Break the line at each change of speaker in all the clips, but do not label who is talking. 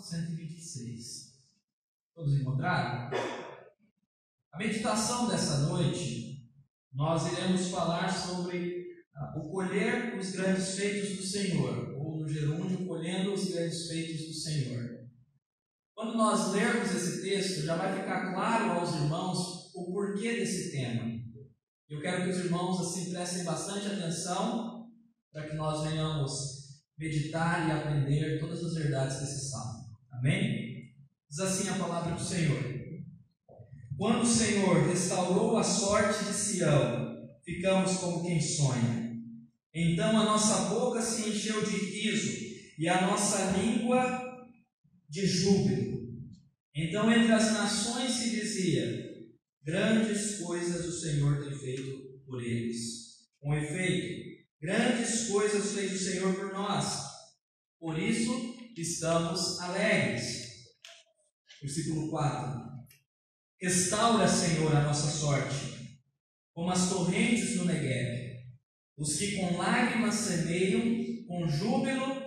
126. Todos encontraram? A meditação dessa noite, nós iremos falar sobre o colher os grandes feitos do Senhor, ou no gerúndio, colhendo os grandes feitos do Senhor. Quando nós lermos esse texto, já vai ficar claro aos irmãos o porquê desse tema. Eu quero que os irmãos assim prestem bastante atenção para que nós venhamos meditar e aprender todas as verdades desse salmo. Amém? Diz assim a palavra do Senhor: quando o Senhor restaurou a sorte de Sião, ficamos como quem sonha. Então a nossa boca se encheu de riso e a nossa língua de júbilo. Então entre as nações se dizia: grandes coisas o Senhor tem feito por eles. Com efeito, grandes coisas fez o Senhor por nós, por isso estamos alegres. Versículo 4: restaura, Senhor, a nossa sorte, como as torrentes do Negueb. Os que com lágrimas semeiam, com júbilo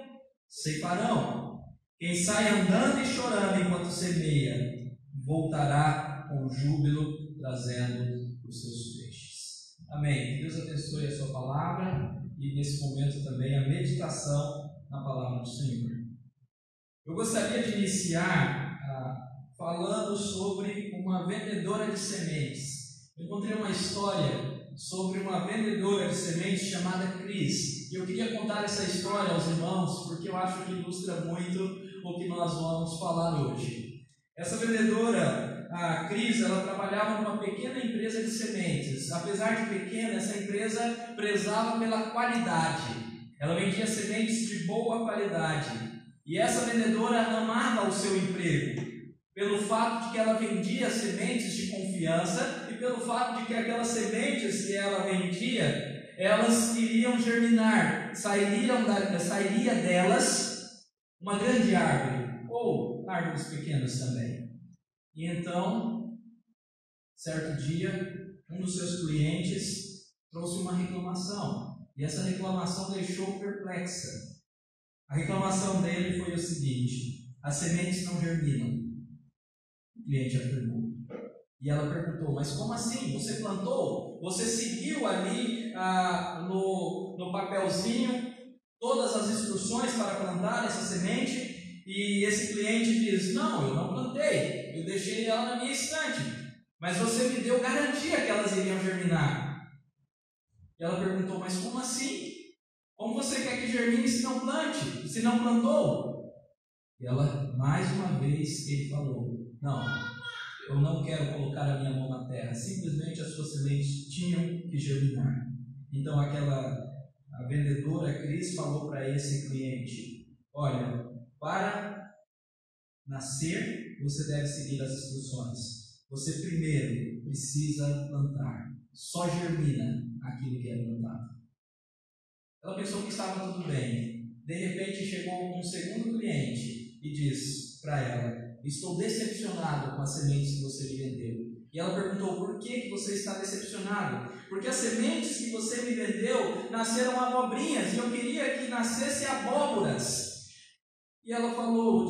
ceifarão. Quem sai andando e chorando enquanto semeia, voltará com júbilo, trazendo os seus feixes. Amém. Deus abençoe a sua palavra e nesse momento também a meditação na palavra do Senhor. Eu gostaria de iniciar falando sobre uma vendedora de sementes. Eu encontrei uma história sobre uma vendedora de sementes chamada Cris. E eu queria contar essa história aos irmãos, porque eu acho que ilustra muito o que nós vamos falar hoje. Essa vendedora, a Cris, ela trabalhava numa pequena empresa de sementes. Apesar de pequena, essa empresa prezava pela qualidade. Ela vendia sementes de boa qualidade. E essa vendedora amava o seu emprego, pelo fato de que ela vendia sementes de confiança e pelo fato de que aquelas sementes que ela vendia, elas iriam germinar, sairia delas uma grande árvore, ou árvores pequenas também. E então, certo dia, um dos seus clientes trouxe uma reclamação, e essa reclamação deixou perplexa. A reclamação dele foi o seguinte: as sementes não germinam. O cliente afirmou. E ela perguntou: mas como assim? Você plantou? Você seguiu ali no papelzinho todas as instruções para plantar essa semente? E esse cliente diz: não, eu não plantei, eu deixei ela na minha estante, mas você me deu garantia que elas iriam germinar. E ela perguntou: mas como assim? Como você quer que germine se não plante, se não plantou? E ela, mais uma vez, ele falou: não, eu não quero colocar a minha mão na terra, simplesmente as suas sementes tinham que germinar. Então a vendedora Cris falou para esse cliente: olha, para nascer você deve seguir as instruções. Você primeiro precisa plantar, só germina aquilo que é plantado. Ela pensou que estava tudo bem. De repente chegou um segundo cliente e disse para ela: estou decepcionado com as sementes que você me vendeu. E ela perguntou: por que você está decepcionado? Porque as sementes que você me vendeu nasceram abobrinhas e eu queria que nascesse abóboras. E ela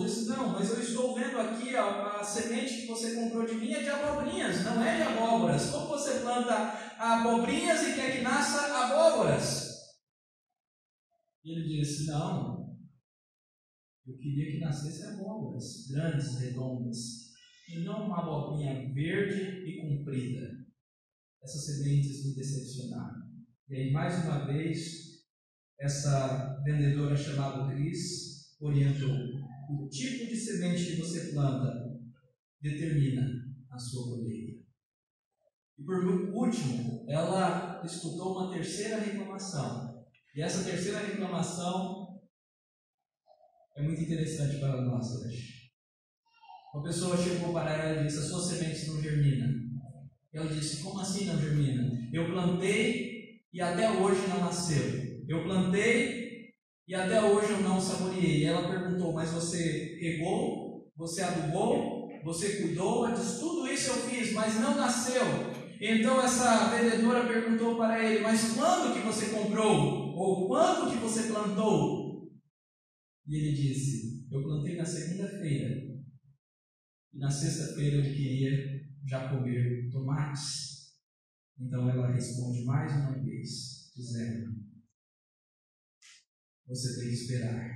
disse: não, mas eu estou vendo aqui a semente que você comprou de mim é de abobrinhas, não é de abóboras. Como você planta abobrinhas e quer que nasça abóboras? E ele disse: não, eu queria que nascesse abóboras grandes, redondas, e não uma abobrinha verde e comprida. Essas sementes me decepcionaram. E aí, mais uma vez, essa vendedora chamada Cris orientou: o tipo de semente que você planta determina a sua colheita. E por último, ela escutou uma terceira reclamação. E essa terceira reclamação é muito interessante para nós hoje. Uma pessoa chegou para ela e disse: as suas sementes não germinam. Ela disse: como assim não germina? Eu plantei e até hoje não nasceu. Eu plantei e até hoje eu não saboreei. E ela perguntou: mas você regou? Você adubou? Você cuidou? Ela disse: tudo isso eu fiz, mas não nasceu. Então essa vendedora perguntou para ele: mas quando que você comprou? Ou quando que você plantou? E ele disse: eu plantei na segunda-feira, e na sexta-feira eu queria já comer tomates. Então ela responde mais uma vez, dizendo: você tem que esperar.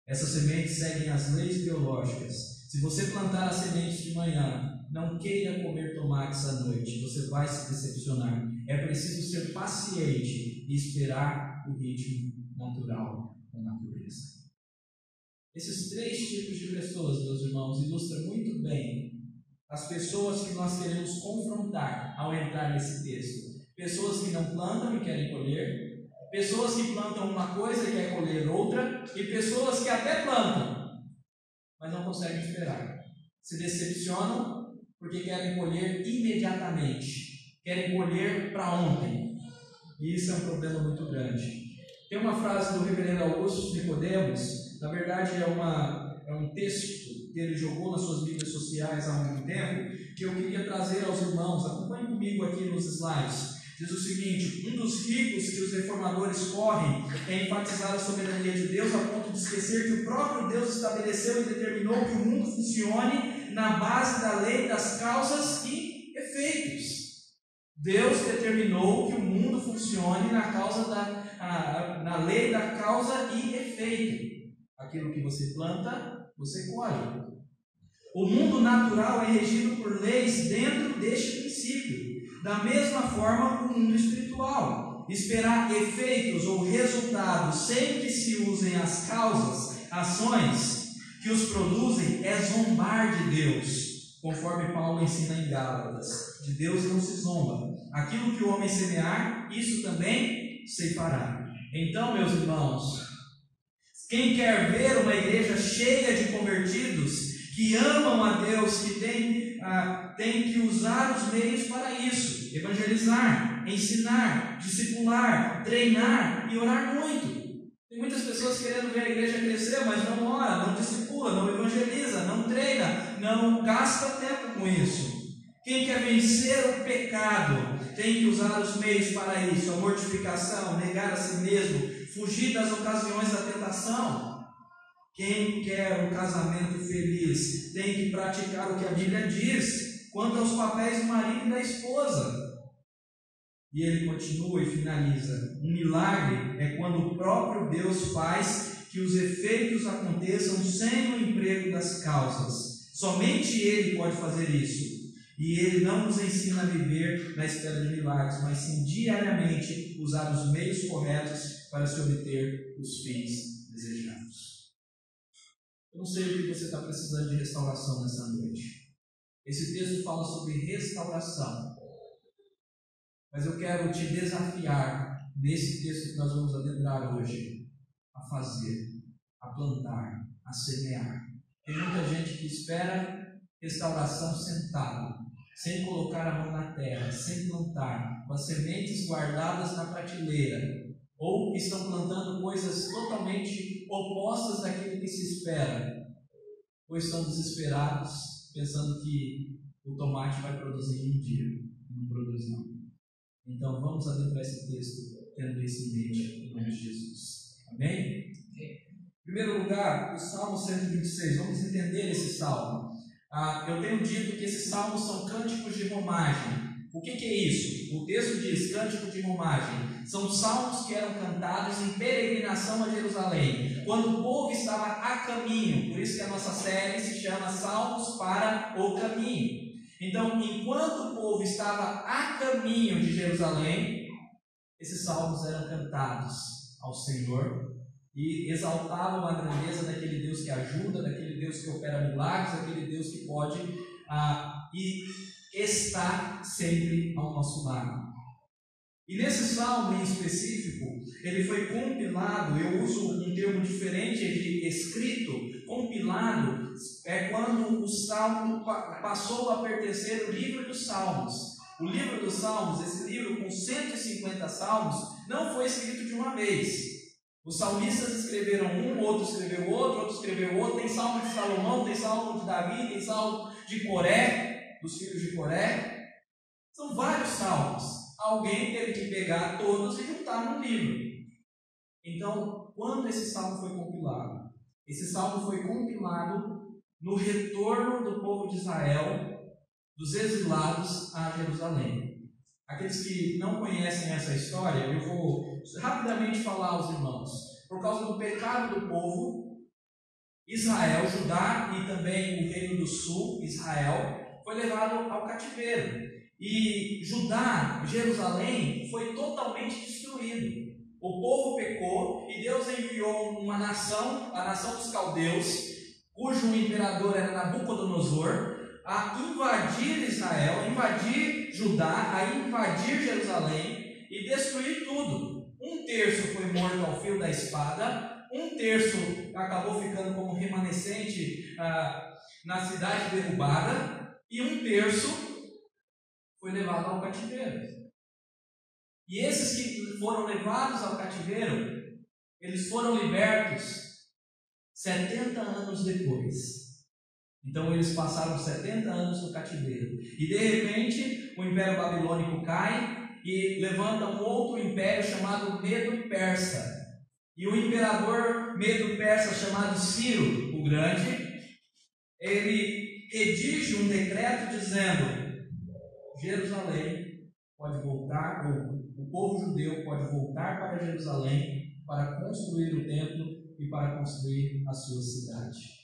Essas sementes seguem as leis biológicas. Se você plantar as sementes de manhã, não queira comer tomates à noite, você vai se decepcionar. É preciso ser paciente e esperar o ritmo natural da natureza. Esses 3 tipos de pessoas, meus irmãos, ilustram muito bem as pessoas que nós queremos confrontar ao entrar nesse texto. Pessoas que não plantam e querem colher, pessoas que plantam uma coisa e querem colher outra, e pessoas que até plantam, mas não conseguem esperar. Se decepcionam porque querem colher imediatamente, querem colher para ontem. E isso é um problema muito grande. Tem uma frase do reverendo Augusto Nicodemos, na verdade é um texto que ele jogou nas suas mídias sociais há muito tempo, que eu queria trazer aos irmãos. Acompanhe comigo aqui nos slides. Diz o seguinte: um dos ricos que os reformadores correm é enfatizar a soberania de Deus a ponto de esquecer que o próprio Deus estabeleceu e determinou que o mundo funcione na base da lei das causas e efeitos. Deus determinou que o mundo funcione na lei da causa e efeito. Aquilo que você planta, você colhe. O mundo natural é regido por leis dentro deste princípio. Da mesma forma, o mundo espiritual. Esperar efeitos ou resultados sem que se usem as causas, ações que os produzem, é zombar de Deus, conforme Paulo ensina em Gálatas. De Deus não se zomba. Aquilo que o homem semear, isso também ceifará. Então, meus irmãos, quem quer ver uma igreja cheia de convertidos que amam a Deus, que tem que usar os meios para isso: evangelizar, ensinar, discipular, treinar e orar muito. Tem muitas pessoas querendo ver a igreja crescer, mas não ora, não discipula, não evangeliza, não treina, não gasta tempo com isso. Quem quer vencer o pecado tem que usar os meios para isso: a mortificação, negar a si mesmo, fugir das ocasiões da tentação. Quem quer um casamento feliz tem que praticar o que a Bíblia diz quanto aos papéis do marido e da esposa. E ele continua e finaliza: um milagre é quando o próprio Deus faz que os efeitos aconteçam sem o emprego das causas. Somente Ele pode fazer isso. E Ele não nos ensina a viver na espera de milagres, mas sim diariamente usar os meios corretos para se obter os fins desejados. Eu não sei o que você está precisando de restauração nessa noite. Esse texto fala sobre restauração. Mas eu quero te desafiar, nesse texto que nós vamos adentrar hoje, a fazer, a plantar, a semear. Tem muita gente que espera restauração sentado, sem colocar a mão na terra, sem plantar, com as sementes guardadas na prateleira. Ou estão plantando coisas totalmente opostas daquilo que se espera, ou estão desesperados, pensando que o tomate vai produzir em um dia. Não produz não. Então vamos adentrar esse texto tendo isso em mente, em nome de Jesus. Amém? Em primeiro lugar, o Salmo 126. Vamos entender esse salmo. Eu tenho dito que esses salmos são cânticos de romagem. O que é isso? O texto diz cântico de romagem. São salmos que eram cantados em peregrinação a Jerusalém, quando o povo estava a caminho. Por isso que a nossa série se chama Salmos para o Caminho. Então, enquanto o povo estava a caminho de Jerusalém, esses salmos eram cantados ao Senhor e exaltavam a grandeza daquele Deus que ajuda, daquele Deus que opera milagres, daquele Deus que pode e está sempre ao nosso lado. E nesse salmo em específico, ele foi compilado. Eu uso um termo diferente de escrito. Compilado é quando o salmo passou a pertencer ao livro dos Salmos. O livro dos Salmos, esse livro com 150 salmos, não foi escrito de uma vez. Os salmistas escreveram um, outro escreveu outro escreveu outro. Tem salmo de Salomão, tem salmo de Davi, tem salmo de Coré, dos filhos de Coré. São vários salmos. Alguém teve que pegar todos e juntar num livro. Então, quando esse salmo foi compilado? Esse salmo foi compilado no retorno do povo de Israel, dos exilados a Jerusalém. Aqueles que não conhecem essa história, eu vou rapidamente falar aos irmãos. Por causa do pecado do povo, Israel, Judá e também o reino do sul, Israel, foi levado ao cativeiro. E Judá, Jerusalém, foi totalmente destruído. O povo pecou e Deus enviou uma nação, a nação dos caldeus, cujo imperador era Nabucodonosor, a invadir Israel, invadir Judá, a invadir Jerusalém e destruir tudo. 1/3 foi morto ao fio da espada, 1/3 acabou ficando como remanescente na cidade derrubada, e 1/3 foi levado ao cativeiro. E esses que foram levados ao cativeiro, eles foram libertos 70 anos depois. Então eles passaram 70 anos no cativeiro. E de repente o Império Babilônico cai e levanta um outro império chamado Medo-Persa. E o imperador Medo-Persa, chamado Ciro o Grande, ele redige um decreto dizendo: Jerusalém pode voltar, ou o povo judeu pode voltar para Jerusalém para construir o templo e para construir a sua cidade.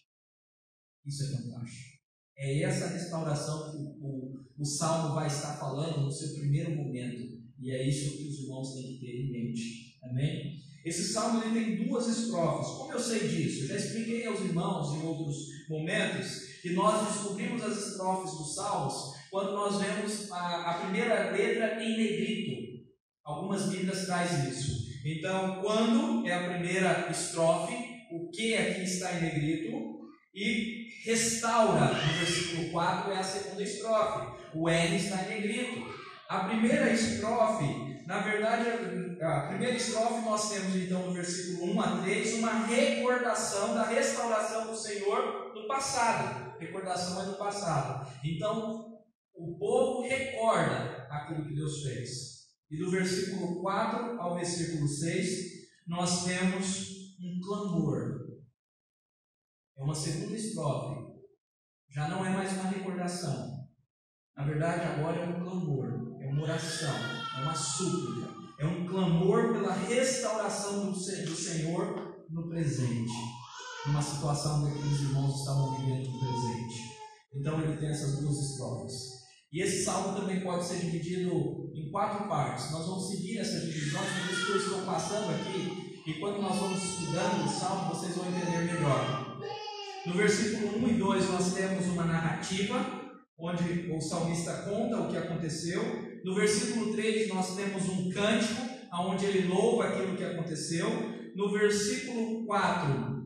Isso é fantástico. É essa restauração que o Salmo vai estar falando no seu primeiro momento. E é isso que os irmãos têm que ter em mente. Amém? Esse Salmo ele tem 2 estrofes. Como eu sei disso? Eu já expliquei aos irmãos em outros momentos que nós descobrimos as estrofes dos Salmos quando nós vemos a primeira letra em negrito. Algumas Bíblias trazem isso. Então, quando é a primeira estrofe, o que aqui está em negrito, e restaura, no versículo 4 é a segunda estrofe, o R está em negrito. A primeira estrofe, na verdade, a primeira estrofe nós temos então no versículo 1 a 3 uma recordação da restauração do Senhor no passado. Recordação é do passado. Então, o povo recorda aquilo que Deus fez. E do versículo 4 ao versículo 6, nós temos um clamor. É uma segunda estrofe. Já não é mais uma recordação. Na verdade, agora é um clamor, é uma oração, é uma súplica, é um clamor pela restauração do Senhor no presente. Numa situação que aqueles irmãos estavam vivendo no presente. Então ele tem essas 2 estrofes. E esse salmo também pode ser dividido em 4 partes. Nós vamos seguir essas divisões, por isso que eu estou passando aqui. E quando nós vamos estudando o salmo, vocês vão entender melhor. No versículo 1 e 2 nós temos uma narrativa, onde o salmista conta o que aconteceu. No versículo 3 nós temos um cântico, onde ele louva aquilo que aconteceu. No versículo 4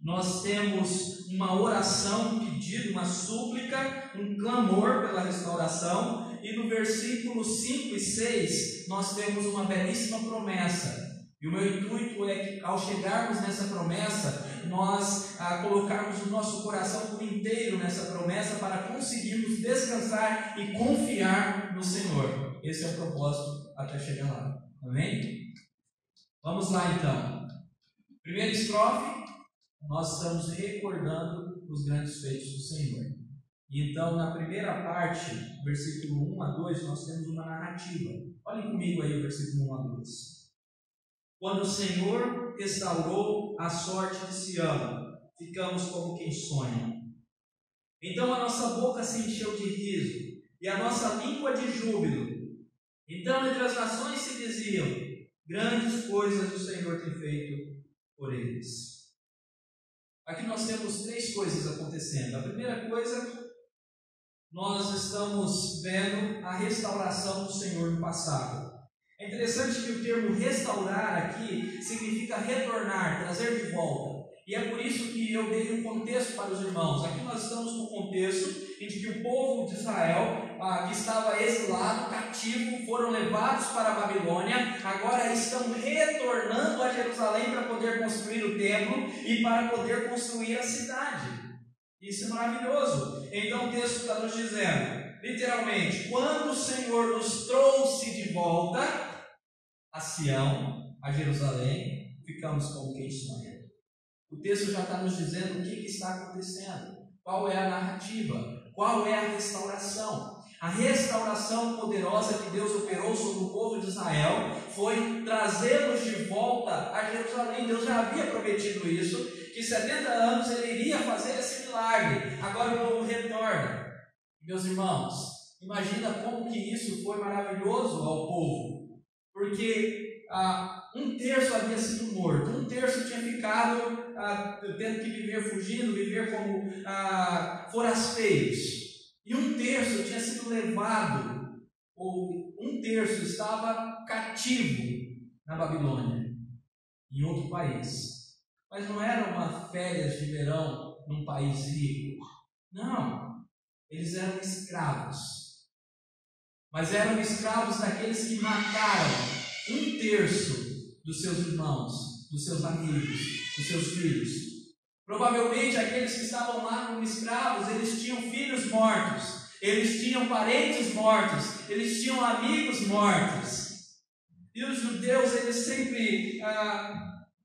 nós temos uma oração, um pedido, uma súplica, um clamor pela restauração. E no versículo 5 e 6 nós temos uma belíssima promessa. E o meu intuito é que ao chegarmos nessa promessa, nós colocarmos o nosso coração por inteiro nessa promessa para conseguirmos descansar e confiar no Senhor. Esse é o propósito até chegar lá. Amém? Vamos lá então. Primeira estrofe, nós estamos recordando os grandes feitos do Senhor. E então na primeira parte, versículo 1 a 2, nós temos uma narrativa. Olhem comigo aí o versículo 1 a 2. Quando o Senhor restaurou a sorte de Sião, ficamos como quem sonha. Então a nossa boca se encheu de riso, e a nossa língua de júbilo. Então entre as nações se diziam: grandes coisas o Senhor tem feito por eles. Aqui nós temos 3 coisas acontecendo. A primeira coisa, nós estamos vendo a restauração do Senhor no passado. É interessante que o termo restaurar aqui significa retornar, trazer de volta. E é por isso que eu dei um contexto para os irmãos. Aqui nós estamos no contexto em que o povo de Israel, que estava exilado, cativo, foram levados para a Babilônia, agora estão retornando a Jerusalém para poder construir o templo e para poder construir a cidade. Isso é maravilhoso. Então o texto está nos dizendo, literalmente, quando o Senhor nos trouxe de volta a Sião, a Jerusalém, ficamos como quem sonha. O texto já está nos dizendo o que está acontecendo, qual é a narrativa, qual é a restauração. A restauração poderosa que Deus operou sobre o povo de Israel foi trazê-los de volta a Jerusalém. Deus já havia prometido isso, que 70 anos ele iria fazer esse milagre. Agora o povo retorna. Meus irmãos, imagina como que isso foi maravilhoso ao povo, porque um terço havia sido morto, um terço tinha ficado tendo que viver fugindo, viver como forasteiros. E um terço tinha sido levado, ou um terço estava cativo na Babilônia, em outro país. Mas não era uma férias de verão num país rico. Não, eles eram escravos. Mas eram escravos daqueles que mataram um terço dos seus irmãos, dos seus amigos, dos seus filhos. Provavelmente aqueles que estavam lá como escravos, eles tinham filhos mortos, eles tinham parentes mortos, eles tinham amigos mortos. E os judeus, eles sempre,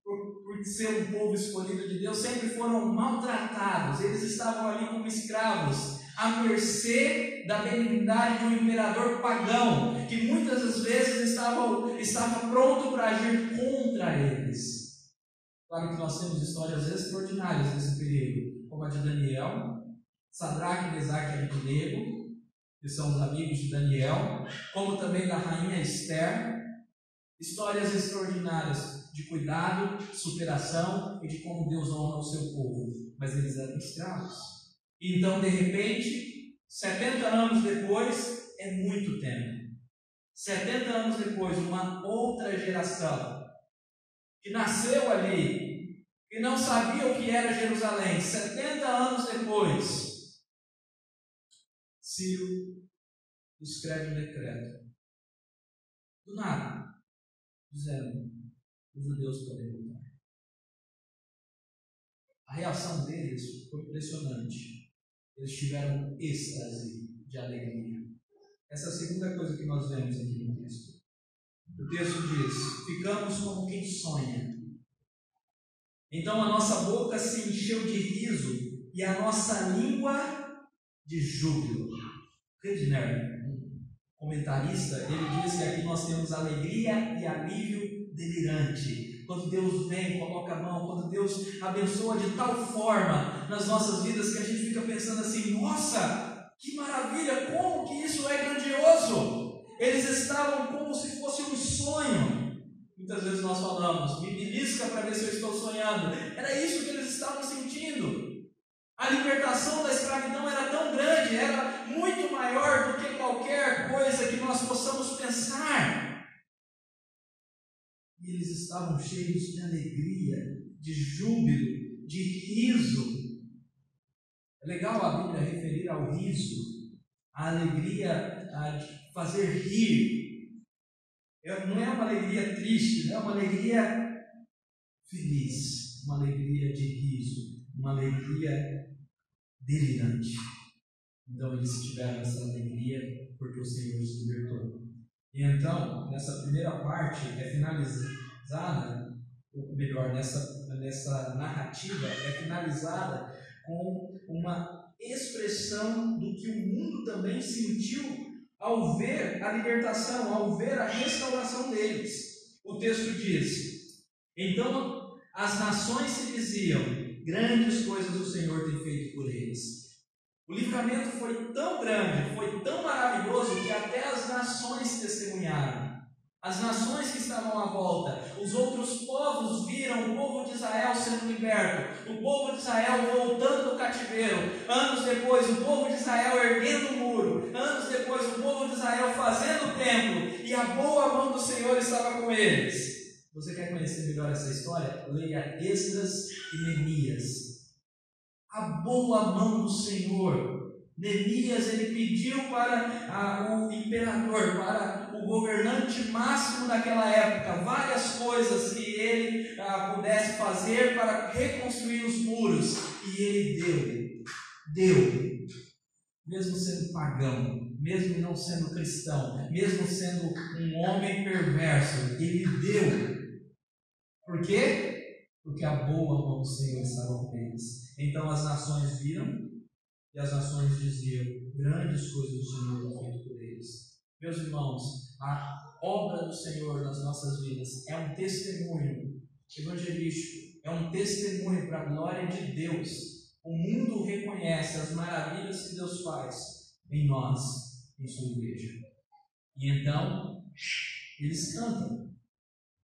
por ser um povo escolhido de Deus, sempre foram maltratados. Eles estavam ali como escravos, à mercê da benignidade de um imperador pagão, que muitas das vezes estava pronto para agir contra eles. Claro que nós temos histórias extraordinárias nesse período, como a de Daniel, Sadraque, Mesaque e Abednego, que são os amigos de Daniel, como também da rainha Esther. Histórias extraordinárias de cuidado, superação e de como Deus honra o seu povo. Mas eles eram escravos. Então, de repente, 70 anos depois, é muito tempo. 70 anos depois, uma outra geração que nasceu ali, que não sabia o que era Jerusalém, 70 anos depois, Ciro escreve um decreto. Do nada, dizendo: os judeus podem voltar. A reação deles foi impressionante. Eles tiveram êxtase de alegria. Essa é a segunda coisa que nós vemos aqui no texto. O texto diz: ficamos como quem sonha. Então a nossa boca se encheu de riso e a nossa língua de júbilo. Redner, um comentarista, ele diz que aqui nós temos alegria e alívio delirante. Quando Deus vem, coloca a mão, quando Deus abençoa de tal forma nas nossas vidas que a gente fica pensando assim: nossa, que maravilha, como que isso é grandioso! Eles estavam como se fosse um sonho. Muitas vezes nós falamos: me belisca para ver se eu estou sonhando. Era isso que eles estavam sentindo. A libertação da escravidão era tão grande, era muito maior do que qualquer coisa que nós possamos pensar. E eles estavam cheios de alegria, de júbilo, de riso. É legal a Bíblia referir ao riso, a alegria de fazer rir. Não é uma alegria triste, não é uma alegria feliz, uma alegria de riso, uma alegria delirante. Então eles tiveram essa alegria porque o Senhor os libertou. E então, nessa primeira parte é finalizada, ou melhor, nessa narrativa é finalizada com uma expressão do que o mundo também sentiu ao ver a libertação, ao ver a restauração deles. O texto diz: então as nações se diziam: grandes coisas o Senhor tem feito por eles. O livramento foi tão grande, foi tão maravilhoso, que até as nações testemunharam. As nações que estavam à volta, os outros povos viram o povo de Israel sendo liberto, o povo de Israel voltando do cativeiro. Anos depois, o povo de Israel erguendo o muro. Anos depois, o povo de Israel fazendo o templo. E a boa mão do Senhor estava com eles. Você quer conhecer melhor essa história? Leia Esdras e Neemias. A boa mão do Senhor. Neemias, ele pediu para o imperador, para o governante máximo daquela época, várias coisas que ele pudesse fazer para reconstruir os muros, e ele deu, mesmo sendo pagão, mesmo não sendo cristão, mesmo sendo um homem perverso, ele deu. Por quê? Porque a boa mão do Senhor estava com eles. Então as nações viram e as nações diziam: grandes coisas o Senhor tem feito por eles. Meus irmãos, a obra do Senhor nas nossas vidas é um testemunho evangelístico, é um testemunho para a glória de Deus. O mundo reconhece as maravilhas que Deus faz em nós, em sua igreja. E então eles cantam.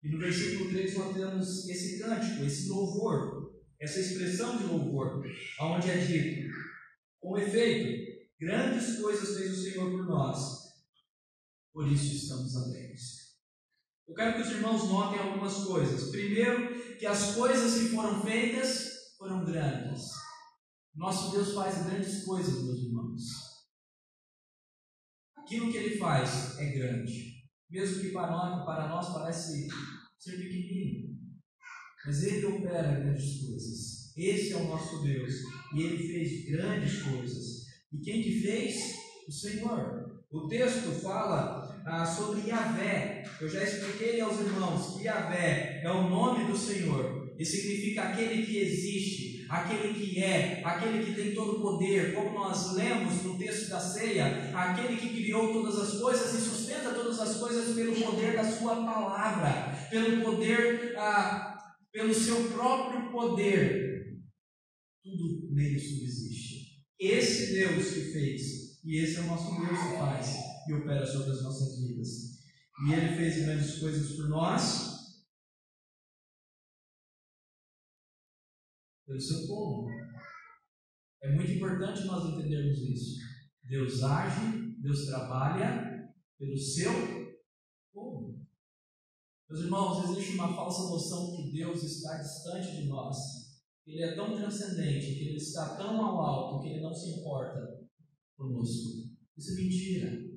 E no versículo 3 nós temos esse cântico, esse louvor, essa expressão de louvor, onde é dito: com efeito, grandes coisas fez o Senhor por nós, por isso estamos alegres. Eu quero que os irmãos notem algumas coisas. Primeiro, que as coisas que foram feitas foram grandes. Nosso Deus faz grandes coisas, meus irmãos. Aquilo que Ele faz é grande. Mesmo que para nós parece ser pequenino, mas Ele opera grandes coisas. Esse é o nosso Deus, e Ele fez grandes coisas. E quem que fez? O Senhor. O texto fala sobre Yahvé. Eu já expliquei aos irmãos que Yahvé é o nome do Senhor, e significa aquele que existe, aquele que é, aquele que tem todo o poder, como nós lemos no texto da ceia, aquele que criou todas as coisas e sustenta todas as coisas pelo poder da sua palavra, pelo poder, pelo seu próprio poder. Tudo nele subsiste. Esse Deus que fez, e esse é o nosso Deus que faz e opera sobre as nossas vidas. E Ele fez grandes coisas por nós, pelo seu povo. É muito importante nós entendermos isso. Deus age, Deus trabalha pelo seu povo. Meus irmãos, existe uma falsa noção que Deus está distante de nós. Ele é tão transcendente, que Ele está tão ao alto, que Ele não se importa conosco. Isso é mentira.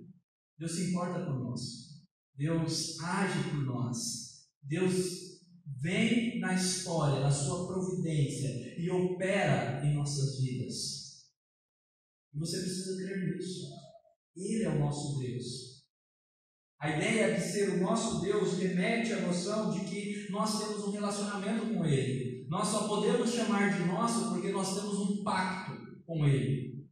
Deus se importa conosco. Deus age por nós. Deus vem na história, na sua providência, e opera em nossas vidas. E você precisa crer nisso. Ele é o nosso Deus. A ideia de ser o nosso Deus remete à noção de que nós temos um relacionamento com Ele. Nós só podemos chamar de nosso porque nós temos um pacto com Ele.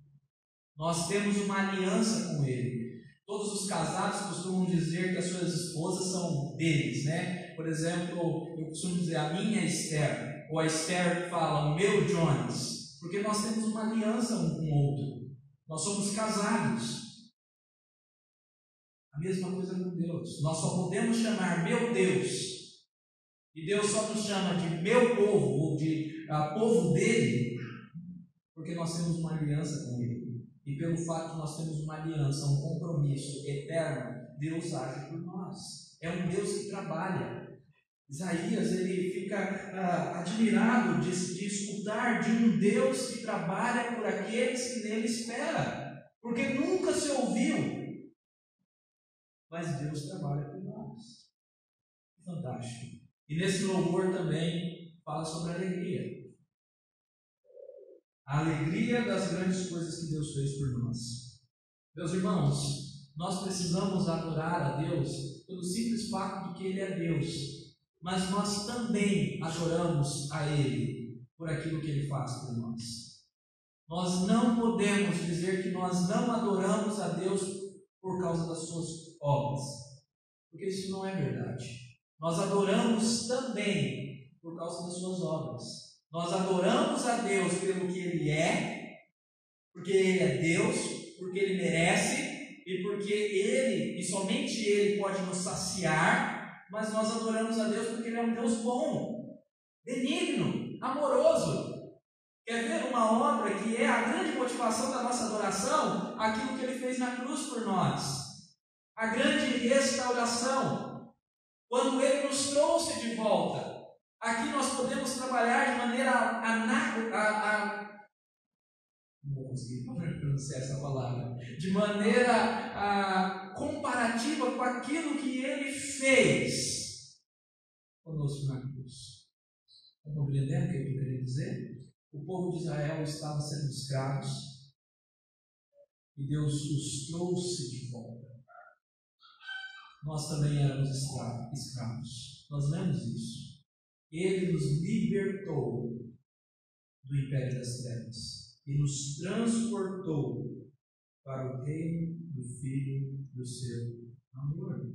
Nós temos uma aliança com Ele. Todos os casados costumam dizer que as suas esposas são deles, né? Por exemplo, eu costumo dizer a minha Esther, ou a Esther fala o meu Jones, porque nós temos uma aliança um com o outro. Nós somos casados. A mesma coisa com Deus. Nós só podemos chamar meu Deus, e Deus só nos chama de meu povo, ou de povo dele, porque nós temos uma aliança com Ele. E pelo fato de nós termos uma aliança, um compromisso eterno, Deus age por nós. É um Deus que trabalha. Isaías, ele fica admirado de escutar de um Deus que trabalha por aqueles que nele esperam, porque nunca se ouviu. Mas Deus trabalha por nós. Fantástico. E nesse louvor também fala sobre alegria. A alegria das grandes coisas que Deus fez por nós. Meus irmãos, nós precisamos adorar a Deus pelo simples fato de que Ele é Deus. Mas nós também adoramos a Ele por aquilo que Ele faz por nós. Nós não podemos dizer que nós não adoramos a Deus por causa das suas obras, porque isso não é verdade. Nós adoramos também por causa das suas obras. Nós adoramos a Deus pelo que Ele é, porque Ele é Deus, porque Ele merece e porque Ele, e somente Ele, pode nos saciar. Mas nós adoramos a Deus porque Ele é um Deus bom, benigno, amoroso. Quer ver uma obra que é a grande motivação da nossa adoração? Aquilo que Ele fez na cruz por nós. A grande restauração. Quando Ele nos trouxe de volta. Aqui nós podemos trabalhar de maneira não vou conseguir pronunciar essa palavra. De maneira comparativa com aquilo que Ele fez conosco na cruz. Estão compreendendo o que eu queria dizer? O povo de Israel estava sendo escravos e Deus os trouxe de volta. Nós também éramos escravos. Nós lemos isso. Ele nos libertou do império das trevas e nos transportou para o reino do Filho do seu amor.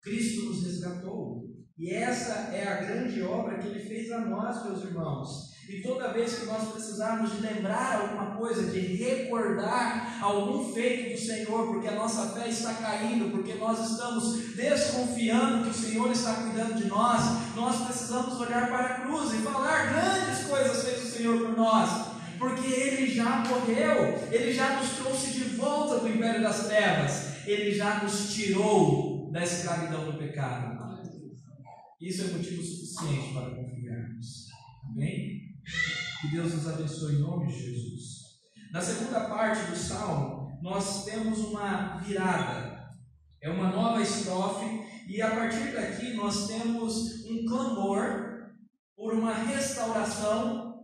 Cristo nos resgatou. E essa é a grande obra que Ele fez a nós, meus irmãos. E toda vez que nós precisarmos de lembrar alguma coisa, de recordar algum feito do Senhor, porque a nossa fé está caindo, porque nós estamos desconfiando que o Senhor está cuidando de nós, nós precisamos olhar para a cruz e falar: grandes coisas fez o Senhor por nós, porque Ele já morreu, Ele já nos trouxe de volta do império das trevas, Ele já nos tirou da escravidão do pecado. Isso é motivo suficiente para confiarmos. Amém? Que Deus nos abençoe em nome de Jesus. Na segunda parte do Salmo, nós temos uma virada. É uma nova estrofe. E a partir daqui nós temos um clamor por uma restauração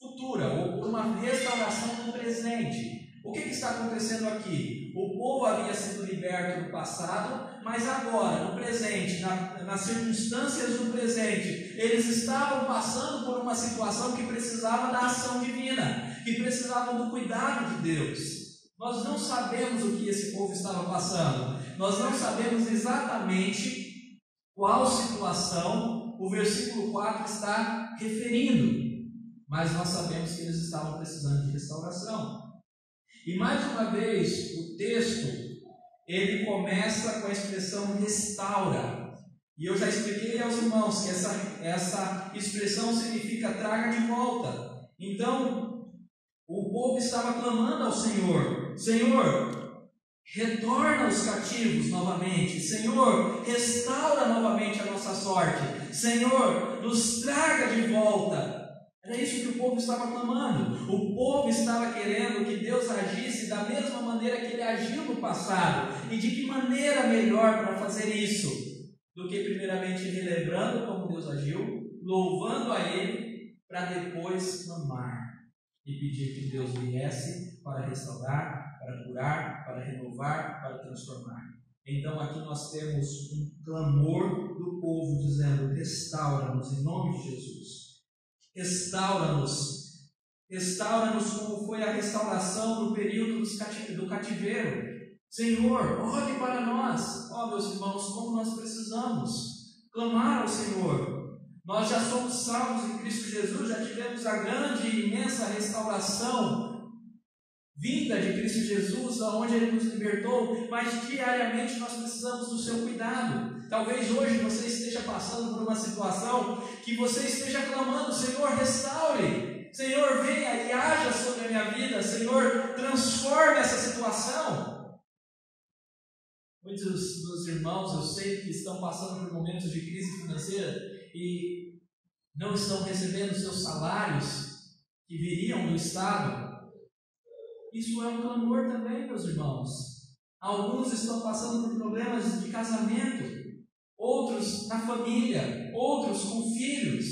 futura, ou por uma restauração no presente. O que está acontecendo aqui? O povo havia sido liberto no passado, mas agora, no presente, nas circunstâncias do presente, eles estavam passando por uma situação que precisava da ação divina, que precisava do cuidado de Deus. Nós não sabemos o que esse povo estava passando, nós não sabemos exatamente qual situação o versículo 4 está referindo, mas nós sabemos que eles estavam precisando de restauração. E mais uma vez, o texto, ele começa com a expressão restaura. E eu já expliquei aos irmãos que essa expressão significa traga de volta. Então, o povo estava clamando ao Senhor: Senhor, retorna os cativos novamente. Senhor, restaura novamente a nossa sorte. Senhor, nos traga de volta. Era isso que o povo estava clamando. O povo estava querendo que Deus agisse da mesma maneira que Ele agiu no passado. E de que maneira melhor para fazer isso do que primeiramente relembrando como Deus agiu, louvando a Ele, para depois clamar e pedir que Deus viesse para restaurar, para curar, para renovar, para transformar. Então aqui nós temos um clamor do povo dizendo: restaura-nos em nome de Jesus. Restaura-nos como foi a restauração no período do cativeiro. Senhor, olhe para nós. Meus irmãos, como nós precisamos clamar ao Senhor. Nós já somos salvos em Cristo Jesus, já tivemos a grande e imensa restauração vinda de Cristo Jesus, aonde Ele nos libertou, mas diariamente nós precisamos do seu cuidado. Talvez hoje você esteja passando por uma situação que você esteja clamando: Senhor, restaure, Senhor, venha e haja sobre a minha vida, Senhor, transforme essa situação. Muitos dos irmãos, eu sei que estão passando por momentos de crise financeira e não estão recebendo seus salários que viriam do Estado. Isso é um clamor também, meus irmãos. Alguns estão passando por problemas de casamento, outros na família, outros com filhos.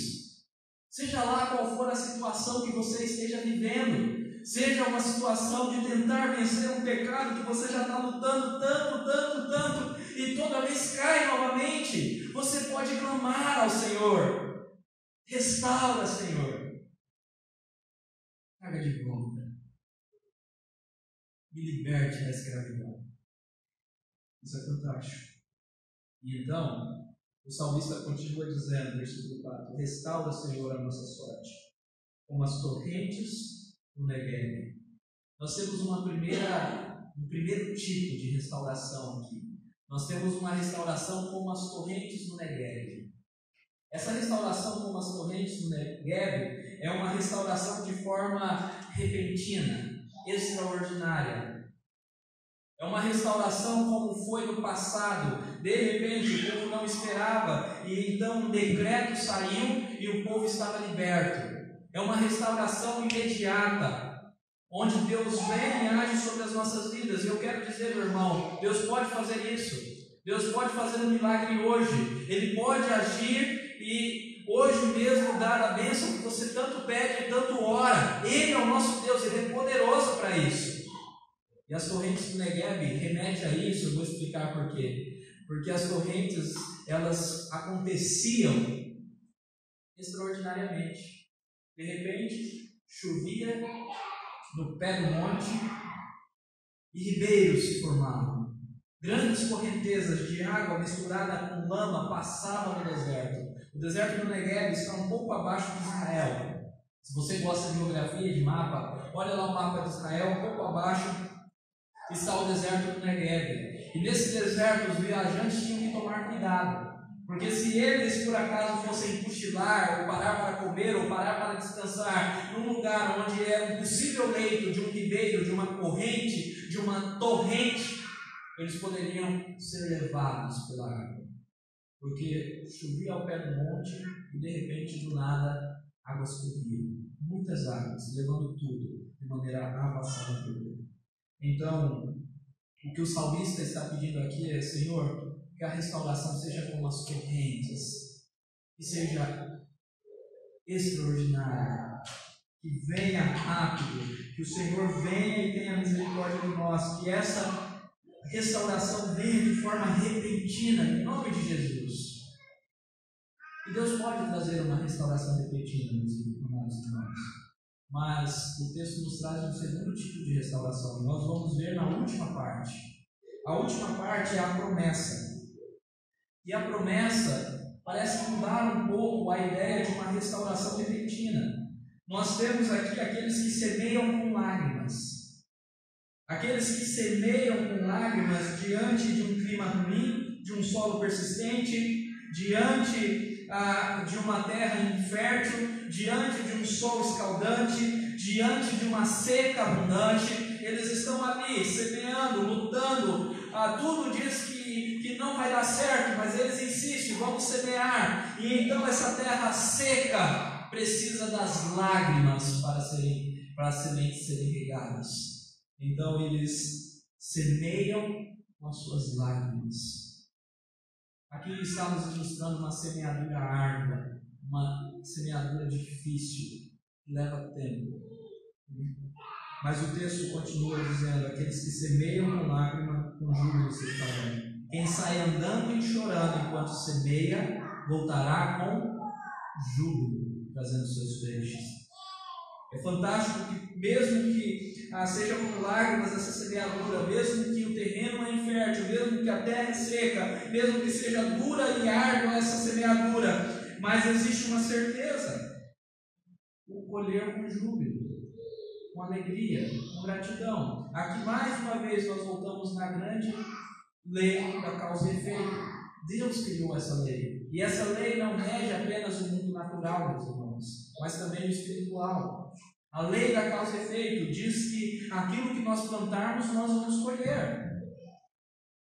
Seja lá qual for a situação que você esteja vivendo, seja uma situação de tentar vencer um pecado que você já está lutando tanto, e toda vez cai novamente, você pode clamar ao Senhor: restaura, Senhor, traga de volta, me liberte da escravidão. Isso é fantástico. E então, o salmista continua dizendo, versículo 4: restaura, Senhor, a nossa sorte, como as torrentes do Negueb. Nós temos um primeiro tipo de restauração aqui. Nós temos uma restauração como as torrentes do Negueb. Essa restauração como as torrentes do Negueb é uma restauração de forma repentina, extraordinária. É uma restauração como foi no passado. De repente o povo não esperava e então um decreto saiu e o povo estava liberto. É uma restauração imediata, onde Deus vem e age sobre as nossas vidas. E eu quero dizer, meu irmão, Deus pode fazer isso. Deus pode fazer um milagre hoje. Ele pode agir e hoje mesmo dar a bênção que você tanto pede e tanto ora. Ele é o nosso Deus, Ele é poderoso para isso. E as torrentes do Negueb remetem a isso. Eu vou explicar por quê. porque as torrentes, elas aconteciam extraordinariamente. De repente, chovia no pé do monte e ribeiros se formavam. Grandes correntezas de água misturada com lama passavam no deserto. O deserto do Negueb está um pouco abaixo de Israel. Se você gosta de geografia, de mapa, olha lá o mapa de Israel, um pouco abaixo está o deserto do Negueb. E nesse deserto os viajantes tinham que tomar cuidado, porque se eles por acaso fossem cochilar, ou parar para comer, ou parar para descansar, num lugar onde era um possível leito de um ribeiro, de uma corrente, de uma torrente, eles poderiam ser levados pela água, porque chovia ao pé do monte e de repente do nada águas corriam, muitas águas, levando tudo de maneira avassaladora. Então, o que o salmista está pedindo aqui é: Senhor, que a restauração seja como as correntes, que seja extraordinária, que venha rápido, que o Senhor venha e tenha misericórdia de nós, que essa restauração venha de forma repentina, em nome de Jesus. E Deus pode trazer uma restauração repentina, meus irmãos, mas o texto nos traz um segundo tipo de restauração, e nós vamos ver na última parte. A última parte é a promessa, e a promessa parece mudar um pouco a ideia de uma restauração repentina. Nós temos aqui aqueles que semeiam com lágrimas. Aqueles que semeiam com lágrimas diante de um clima ruim, de um solo persistente, diante de uma terra infértil, diante de um sol escaldante, diante de uma seca abundante. Eles estão ali semeando, lutando. Tudo diz que não vai dar certo, mas eles insistem, vamos semear. E então essa terra seca precisa das lágrimas para as sementes serem regadas. Então eles semeiam com as suas lágrimas. Aqui estamos ilustrando uma semeadura árdua, uma semeadura difícil, que leva tempo. Mas o texto continua dizendo: aqueles que semeiam com lágrima, com júbilo se farão. Quem sai andando e chorando enquanto semeia, voltará com júbilo, trazendo seus feixes. É fantástico que, mesmo que seja com lágrimas essa semeadura, mesmo que o terreno é infértil, mesmo que a terra é seca, mesmo que seja dura e árdua essa semeadura, mas existe uma certeza: o colher com júbilo, com alegria, com gratidão. Aqui mais uma vez nós voltamos na grande lei da causa e efeito. Deus criou essa lei, e essa lei não rege apenas o mundo natural, meus irmãos, mas também o espiritual. A lei da causa e efeito diz que aquilo que nós plantarmos, nós vamos colher.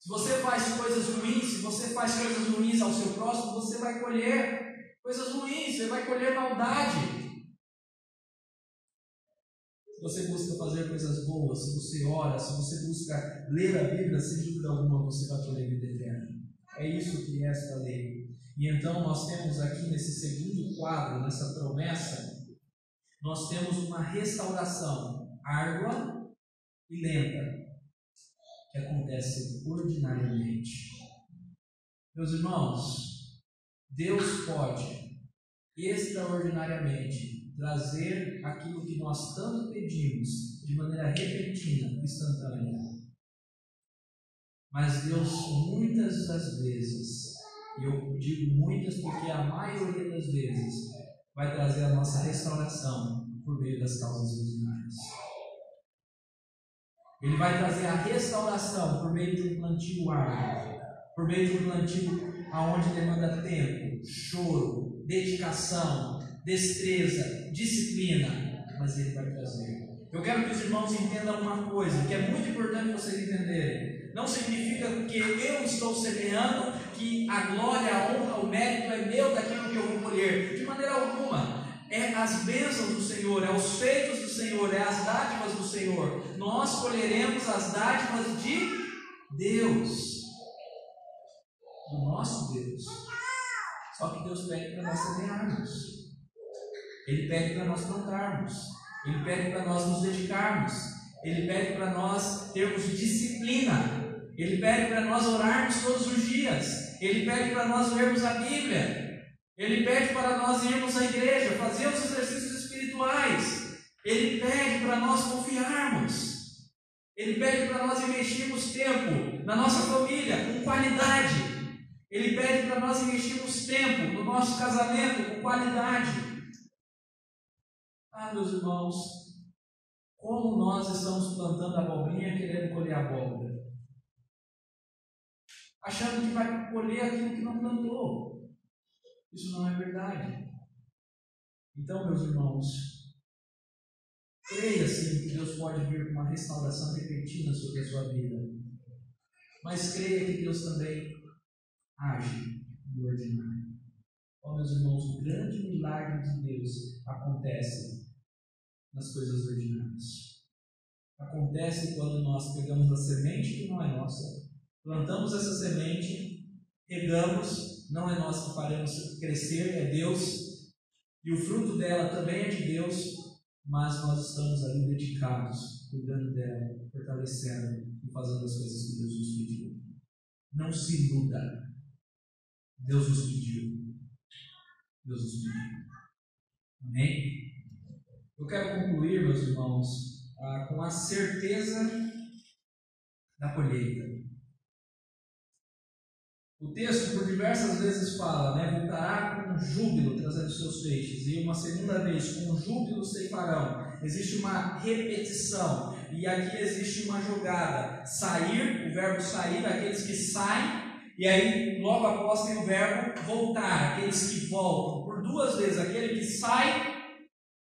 Se você faz coisas ruins ao seu próximo, você vai colher coisas ruins, você vai colher maldade. Se você busca fazer coisas boas, se você ora, se você busca ler a Bíblia, sem dúvida alguma você vai colher vida eterna. É isso que é esta lei. E então nós temos aqui nesse segundo quadro, nessa promessa, nós temos uma restauração árdua e lenta, que acontece ordinariamente. Meus irmãos, Deus pode extraordinariamente trazer aquilo que nós tanto pedimos de maneira repentina, instantânea. Mas Deus, muitas das vezes, e eu digo muitas porque a maioria das vezes, vai trazer a nossa restauração por meio das causas ordinárias. Ele vai trazer a restauração por meio de um plantio árduo, por meio de um plantio aonde demanda tempo, choro, dedicação, destreza, disciplina, mas Ele vai trazer. Eu quero que os irmãos entendam uma coisa, que é muito importante vocês entenderem. Não significa que eu estou semeando, que a glória, a honra, o mérito é meu daquilo que eu vou colher. De maneira alguma. É as bênçãos do Senhor, é os feitos do Senhor, é as dádivas do Senhor. Nós colheremos as dádivas de Deus, do nosso Deus. Só que Deus pede para nós semearmos. Ele pede para nós plantarmos. Ele pede para nós nos dedicarmos. Ele pede para nós termos disciplina. Ele pede para nós orarmos todos os dias. Ele pede para nós lermos a Bíblia. Ele pede para nós irmos à igreja, fazer os exercícios espirituais. Ele pede para nós confiarmos. Ele pede para nós investirmos tempo na nossa família, com qualidade. Ele pede para nós investirmos tempo no nosso casamento, com qualidade. Ah, meus irmãos, como nós estamos plantando abobrinha querendo colher abóbora, achando que vai colher aquilo que não plantou. Isso não é verdade. Então, meus irmãos, creia sim que Deus pode vir com uma restauração repentina sobre a sua vida, mas creia que Deus também age no ordinário. Ó, meus irmãos, o grande milagre de Deus acontece nas coisas ordinárias. Acontece quando nós pegamos a semente que não é nossa, plantamos essa semente, regamos, não é nós que faremos crescer, é Deus, e o fruto dela também é de Deus, mas nós estamos ali dedicados, cuidando dela, fortalecendo e fazendo as coisas que Deus nos pediu. Não se iluda. Deus nos pediu. Deus nos pediu. Amém? Eu quero concluir, meus irmãos, com a certeza da colheita. O texto por diversas vezes fala, voltará com júbilo trazendo seus feixes, e uma segunda vez com júbilo ceifarão. Existe uma repetição, e aqui existe uma jogada. Sair, o verbo sair, aqueles que saem, e aí logo após tem o verbo voltar, aqueles que voltam. Por duas vezes, aquele que sai,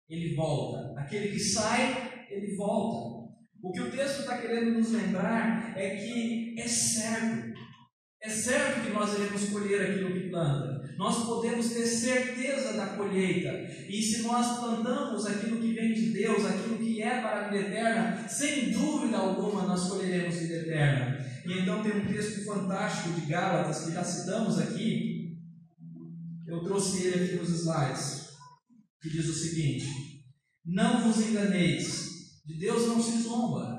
ele volta. Aquele que sai, ele volta. O que o texto está querendo nos lembrar é que é certo que nós iremos colher aquilo que planta. Nós podemos ter certeza da colheita. E se nós plantamos aquilo que vem de Deus, aquilo que é para a vida eterna, sem dúvida alguma nós colheremos vida eterna. E então tem um texto fantástico de Gálatas que já citamos aqui. Eu trouxe ele aqui nos slides, que diz o seguinte: não vos enganeis, de Deus não se zomba.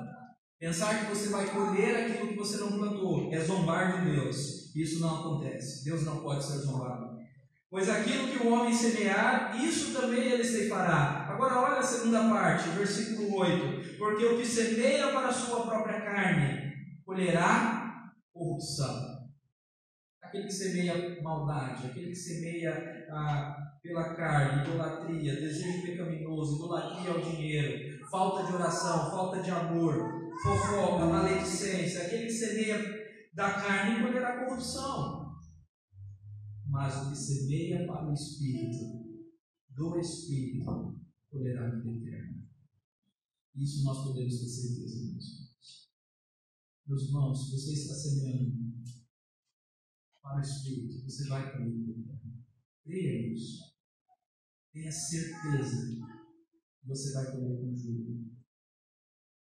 Pensar que você vai colher aquilo que você não plantou é zombar de Deus. Isso não acontece. Deus não pode ser zombado. Pois aquilo que o homem semear, isso também ele ceifará. Agora olha a segunda parte, versículo 8. Porque o que semeia para a sua própria carne, colherá corrupção. Aquele que semeia maldade, aquele que semeia pela carne, idolatria, desejo pecaminoso, idolatria ao dinheiro, falta de oração, falta de amor, fofoca, maledicência, aquele que semeia da carne colherá corrupção. Mas o que semeia para o Espírito, do Espírito, colherá vida eterna. Isso nós podemos ter certeza, meus irmãos. Meus irmãos, se você está semeando para o Espírito, você vai colher vida eterna. Creia nisso. Tenha certeza que você vai colher com júbilo.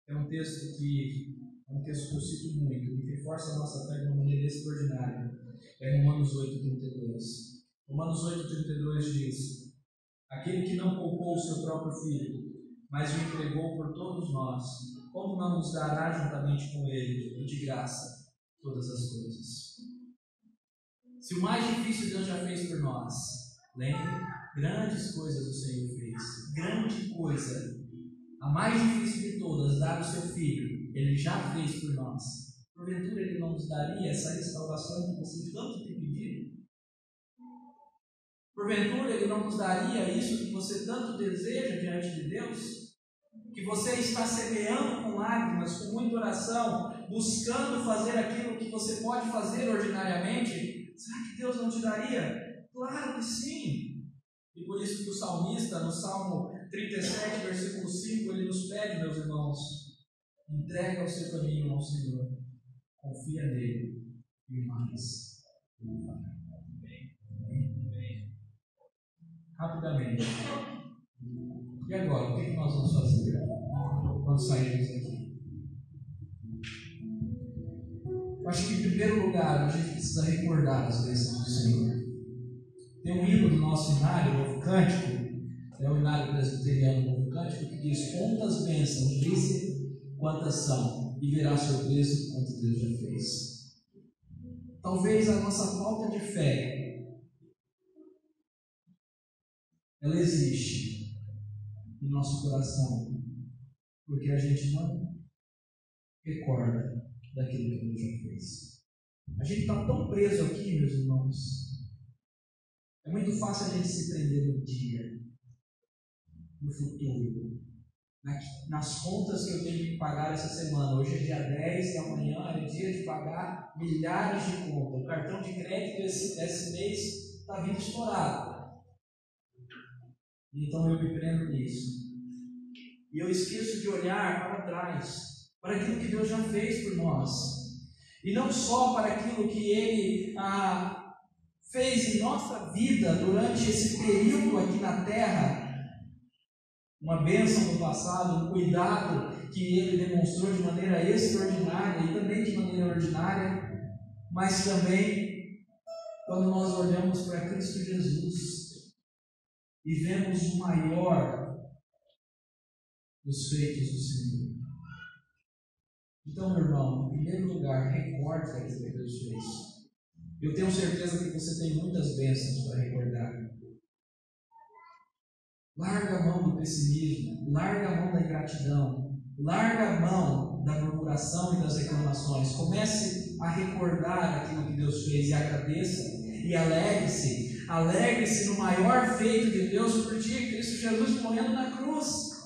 É um texto que eu cito muito, que reforça a nossa fé de uma maneira extraordinária. É Romanos 8,32. Romanos 8,32 diz: aquele que não poupou o seu próprio filho, mas o entregou por todos nós, como não nos dará juntamente com ele, e de graça, todas as coisas? Se o mais difícil Deus já fez por nós, lembre, grandes coisas o Senhor fez. Grande coisa, a mais difícil de todas, dar o seu filho, ele já fez por nós. Porventura ele não nos daria essa restauração que você tanto tem pedido? Porventura ele não nos daria isso que você tanto deseja diante de Deus? Que você está semeando com lágrimas, com muita oração, buscando fazer aquilo que você pode fazer ordinariamente? Será que Deus não te daria? Claro que sim! E por isso que o salmista, no Salmo 37, versículo 5, ele nos pede, meus irmãos, entrega o seu caminho ao Senhor, confia nele e mais. Rapidamente. E agora, o que nós vamos fazer quando sairmos daqui? Eu acho que, em primeiro lugar, a gente precisa recordar as bênçãos do Senhor. Tem um hino do nosso hinário, o Novo Cântico, é o hinário presbiteriano do Novo Cântico, que diz: quantas bênçãos, dize quantas são. e verá seu preço quanto Deus já fez. Talvez a nossa falta de fé, ela existe em nosso coração, porque a gente não recorda daquilo que Deus já fez. A gente está tão preso aqui, meus irmãos. É muito fácil a gente se prender no dia, no futuro, nas contas que eu tenho que pagar essa semana. Hoje é dia 10 e amanhã é dia de pagar milhares de contas. O cartão de crédito esse mês está vindo estourado. Então eu me prendo nisso. E eu esqueço de olhar para trás, para aquilo que Deus já fez por nós. E não só para aquilo que Ele fez em nossa vida durante esse período aqui na terra. Uma bênção no passado, um cuidado que Ele demonstrou de maneira extraordinária e também de maneira ordinária, mas também quando nós olhamos para Cristo Jesus e vemos o maior dos feitos do Senhor. Então, meu irmão, em primeiro lugar, recorde aquilo que Deus fez. Eu tenho certeza que você tem muitas bênçãos para recordar. Larga a mão do pessimismo, larga a mão da ingratidão, larga a mão da murmuração e das reclamações. Comece a recordar aquilo que Deus fez e agradeça e alegre-se. Alegre-se no maior feito de Deus por ti, Cristo Jesus morrendo na cruz.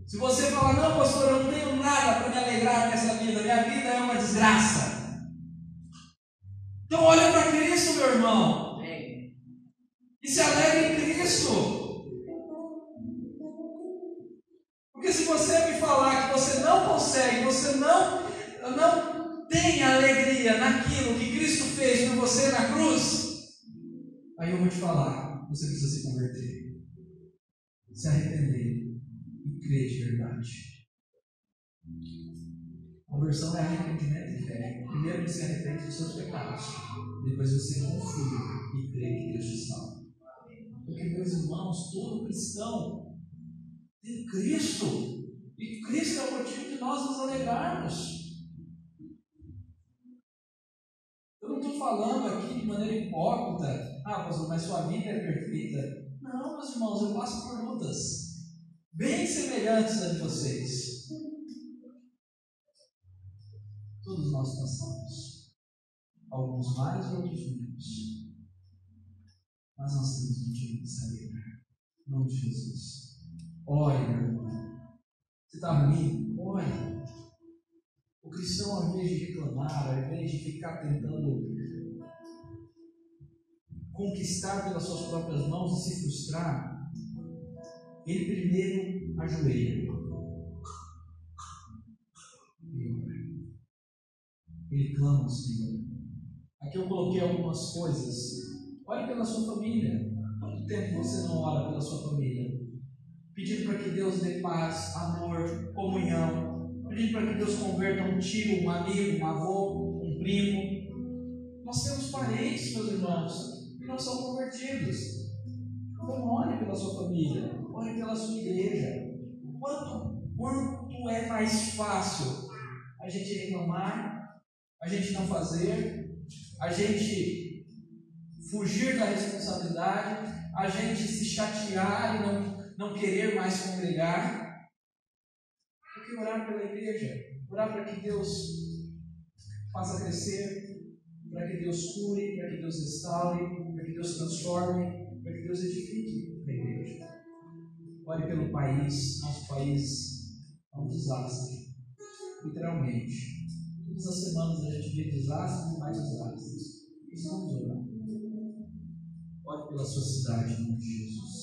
Se você falar, não, pastor, eu não tenho nada para me alegrar nessa vida, minha vida é uma desgraça. Então olha para Cristo, meu irmão. E se alegre em Cristo. Porque se você me falar que você não consegue, você não tem alegria naquilo que Cristo fez por você na cruz, aí eu vou te falar, você precisa se converter, se arrepender e crer de verdade. A conversão é arrependimento e fé. Primeiro você arrepende dos seus pecados, depois você confia e crê que Deus te salva. Porque, meus irmãos, todo cristão tem Cristo. E Cristo é o motivo de nós nos alegrarmos. Eu não estou falando aqui de maneira hipócrita. Pastor, mas sua vida é perfeita. Não, meus irmãos, eu passo por lutas bem semelhantes a de vocês. Todos nós passamos. Alguns mais e outros menos. Mas nós temos motivo de se alegrar. Em nome de Jesus. Ore, meu irmão. Você está ruim? Ore. O cristão, ao invés de reclamar, ao invés de ficar tentando conquistar pelas suas próprias mãos e se frustrar, ele primeiro ajoelha. Ele clama ao Senhor. Aqui eu coloquei algumas coisas. Ore pela sua família. Quanto tempo você não ora pela sua família? Pedindo para que Deus dê paz, amor, comunhão. Pedindo para que Deus converta um tio, um amigo, um avô, um primo. Nós temos parentes, meus irmãos, que não são convertidos. Então ore pela sua família. Ore pela sua igreja. Quanto é mais fácil a gente reclamar, a gente não fazer, a gente fugir da responsabilidade, a gente se chatear e não querer mais congregar, do que orar pela igreja, orar para que Deus faça crescer, para que Deus cure, para que Deus restaure, para que Deus transforme, para que Deus edifique a igreja. Ore pelo país. Nosso país é um desastre, literalmente. Todas as semanas a gente vê desastres e mais desastres. Precisamos orar. Ore pela sua cidade, em nome de Jesus.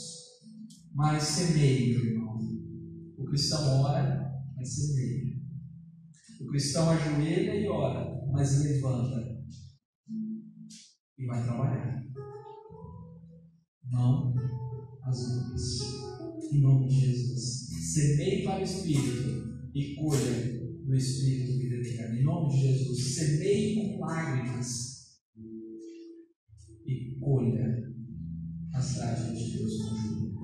Mas semeie, meu irmão. O cristão ora, mas semeia. O cristão ajoelha e ora, mas levanta e vai trabalhar. Não as nuvens. Em nome de Jesus. Semeie para o Espírito e colha do Espírito vida eterna. Em nome de Jesus. Semeie com lágrimas e colha as dádivas de Deus com júbilo.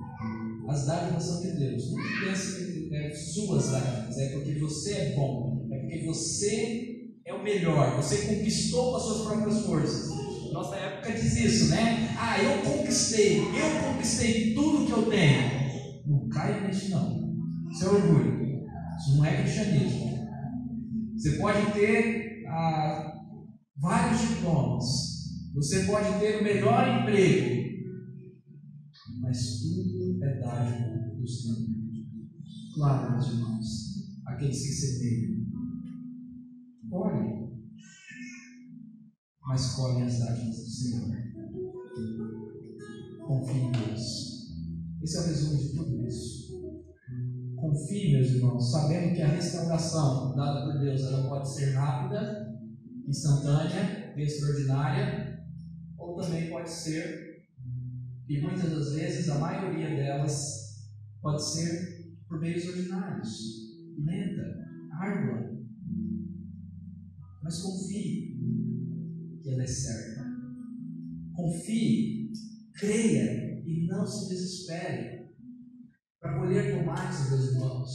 as dádivas são de Deus. Não pense que é suas dádivas, é porque você é bom, é porque você é o melhor, você conquistou com as suas próprias forças. Nossa época diz isso, né? Eu conquistei tudo que eu tenho. Não caia nisso, não. Isso é orgulho, isso não é cristianismo. Você pode ter vários diplomas, você pode ter o melhor emprego, mas tudo é dádiva do Senhor. Claro, meus irmãos, aqueles que semeiam, colhem, mas colhem as dádivas do Senhor. Confie em Deus. Esse é o resumo de tudo isso. Confie, meus irmãos, sabendo que a restauração dada por Deus ela pode ser rápida, instantânea, extraordinária, ou também pode ser, e muitas das vezes, a maioria delas, pode ser por meios ordinários, lenta, árdua. Mas confie que ela é certa. Confie, creia e não se desespere. Para colher tomates, meus irmãos,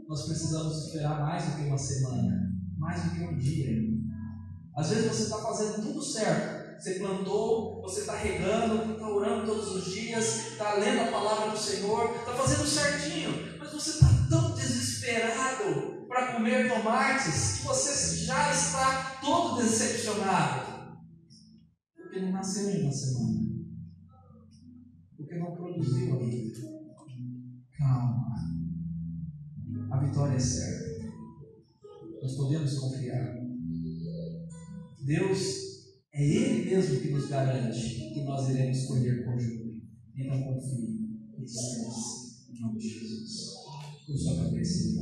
nós precisamos esperar mais do que uma semana, mais do que um dia. Às vezes você está fazendo tudo certo, você plantou, você está regando, está orando todos os dias, está lendo a palavra do Senhor, está fazendo certinho, mas você está tão desesperado para comer tomates que você já está todo decepcionado, porque não nasceu em uma semana, porque não produziu ainda. Calma, a vitória é certa, nós podemos confiar. Deus é Ele mesmo que nos garante que nós iremos colher com júbilo. Então confie e descanse em nome de Jesus. Com sua cabeça e